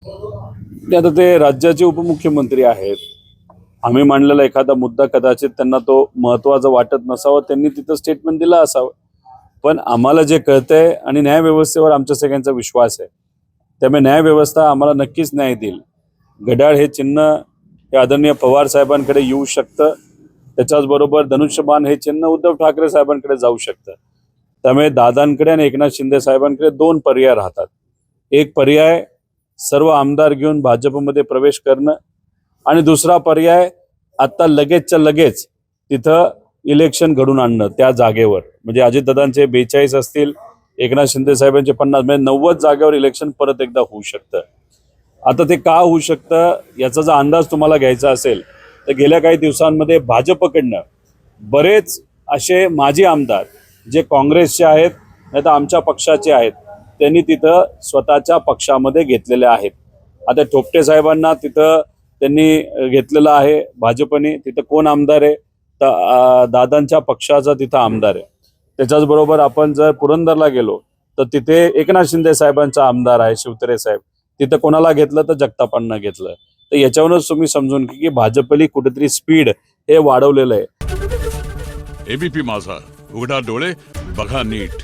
आता ते राज्याचे उपमुख्यमंत्री आहेत. आम्ही मांडलेला एखादा मुद्दा कदाचित त्यांना तो महत्त्वाचा वाटत नसावा, त्यांनी तिथं स्टेटमेंट दिलं असावं. पण आम्हाला जे कळतंय आणि न्यायव्यवस्थेवर आमच्या सगळ्यांचा विश्वास आहे, त्यामुळे न्यायव्यवस्था आम्हाला नक्कीच न्याय देईल. घड्याळ हे चिन्ह हे आदरणीय पवार साहेबांकडे येऊ शकतं, त्याच्याचबरोबर धनुष्यबाण हे चिन्ह उद्धव ठाकरे साहेबांकडे जाऊ शकतं. त्यामुळे दादांकडे आणि एकनाथ शिंदे साहेबांकडे दोन पर्याय राहतात. एक पर्याय सर्व आमदार घेऊन भाजपमध्ये प्रवेश करणं आणि दुसरा पर्याय आता लगेचच्या लगेच तिथं इलेक्शन घडून आणणं त्या जागेवर. म्हणजे अजितदादांचे 42 असतील, एकनाथ शिंदे साहेबांचे 50, म्हणजे 90 जागेवर इलेक्शन परत एकदा होऊ शकतं. आता ते का होऊ शकतं याचा जर अंदाज तुम्हाला घ्यायचा असेल तर गेल्या काही दिवसांमध्ये भाजपकडनं बरेच असे माजी आमदार जे काँग्रेसचे आहेत नाही तर आमच्या पक्षाचे आहेत, त्यांनी तिथं स्वतःच्या पक्षामध्ये घेतलेले आहेत. आता थोपटे साहेबांना तिथं त्यांनी घेतलेलं आहे भाजपने. तिथं कोण आमदार आहे तर दादांच्या पक्षाचा तिथं आमदार आहे. त्याच्याचबरोबर आपण जर पुरंदरला गेलो तर तिथे एकनाथ शिंदे साहेबांचा आमदार आहे शिवतरे साहेब. तिथं कोणाला घेतलं तर जगतापांना घेतलं. तर याच्यावरूनच तुम्ही समजून की भाजपली कुठेतरी स्पीड हे वाढवलेलं आहे. एबीपी माझा, उघडा डोळे बघा नीट.